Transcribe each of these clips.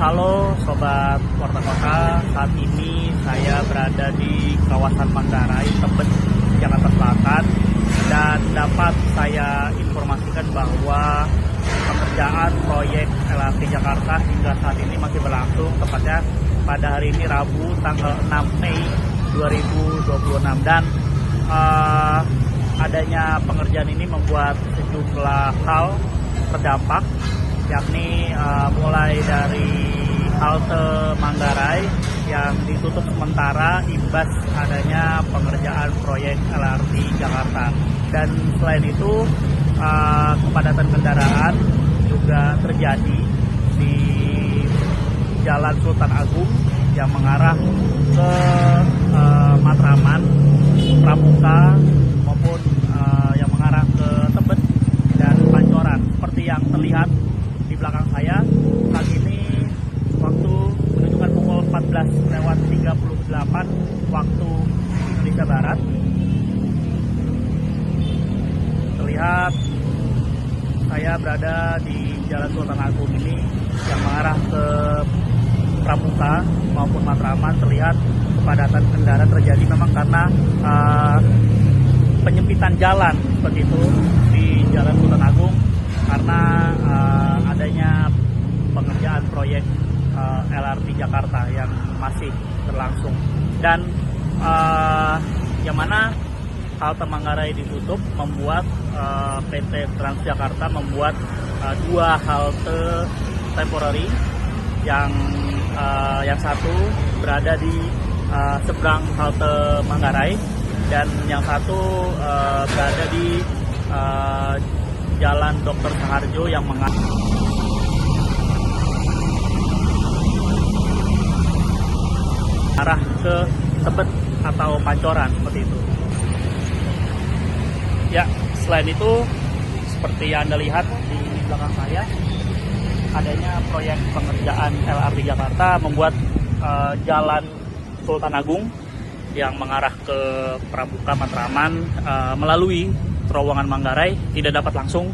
Halo Sobat Warta Kota, saat ini saya berada di kawasan Manggarai, Tebet, Jakarta Selatan. Dan dapat saya informasikan bahwa pengerjaan proyek LRT Jakarta hingga saat ini masih berlangsung, tepatnya pada hari ini Rabu tanggal 6 Mei 2026. Dan adanya pengerjaan ini membuat sejumlah hal terdampak, yakni mulai dari halte Manggarai yang ditutup sementara imbas adanya pengerjaan proyek LRT Jakarta. Dan selain itu kepadatan kendaraan juga terjadi di Jalan Sultan Agung yang mengarah ke Matraman, Pramuka, maupun yang mengarah ke Tebet dan Pancoran. Seperti yang terlihat di belakang saya, saat ini waktu menunjukkan pukul 14:38 waktu Indonesia Barat. Terlihat saya berada di Jalan Sultan Agung ini yang mengarah ke Pramuka maupun Matraman. Terlihat kepadatan kendaraan terjadi memang karena penyempitan jalan seperti itu di Jalan Sultan Agung karena adanya pengerjaan proyek LRT Jakarta yang masih berlangsung. Dan yang mana halte Manggarai ditutup membuat PT Transjakarta membuat dua halte temporary, yang satu berada di seberang halte Manggarai dan yang satu berada di Jalan Dr. Saharjo yang mengarah ke Tebet atau Pancoran seperti itu. Ya, selain itu seperti yang Anda lihat di belakang saya, adanya proyek pengerjaan LRT Jakarta membuat Jalan Sultan Agung yang mengarah ke Pramuka Matraman melalui terowongan Manggarai tidak dapat langsung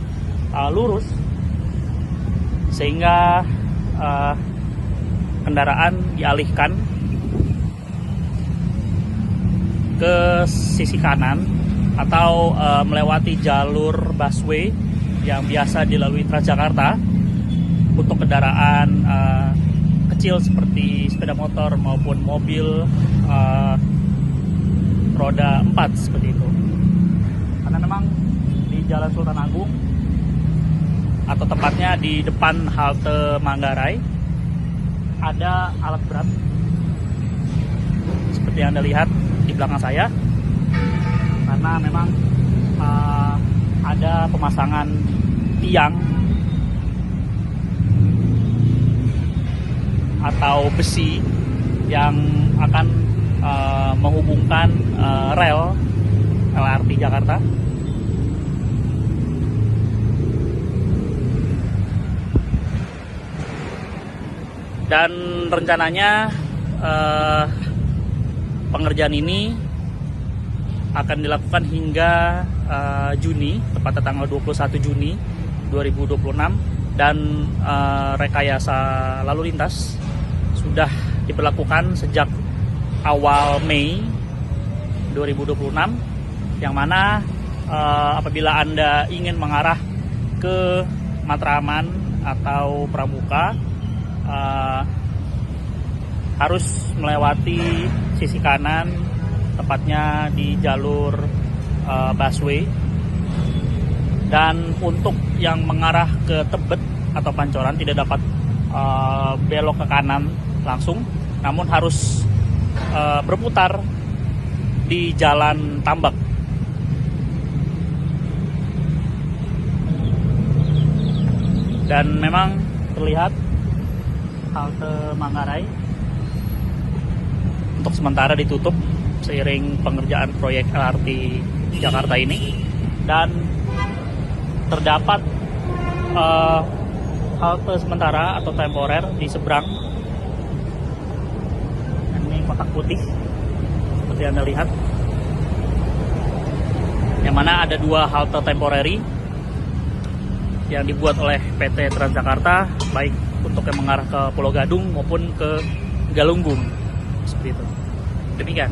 lurus, sehingga kendaraan dialihkan ke sisi kanan atau melewati jalur busway yang biasa dilalui Transjakarta untuk kendaraan kecil seperti sepeda motor maupun mobil roda 4 seperti itu. Karena memang di Jalan Sultan Agung atau tepatnya di depan halte Manggarai ada alat berat seperti yang Anda lihat di belakang saya, karena memang ada pemasangan tiang atau besi yang akan menghubungkan rel LRT Jakarta. Dan rencananya pengerjaan ini akan dilakukan hingga Juni, tepatnya tanggal 21 Juni 2026. Dan rekayasa lalu lintas sudah diberlakukan sejak awal Mei 2026, yang mana apabila Anda ingin mengarah ke Matraman atau Pramuka harus melewati sisi kanan, tepatnya di jalur busway. Dan untuk yang mengarah ke Tebet atau Pancoran tidak dapat belok ke kanan langsung, namun harus berputar di Jalan Tambak. Dan memang terlihat halte Manggarai untuk sementara ditutup seiring pengerjaan proyek LRT Jakarta ini. Dan terdapat halte sementara atau temporer di seberang. Ini kotak putih seperti Anda lihat, yang mana ada dua halte temporary yang dibuat oleh PT Transjakarta, baik untuk yang mengarah ke Pulau Gadung maupun ke Galunggung, seperti itu. Demikian.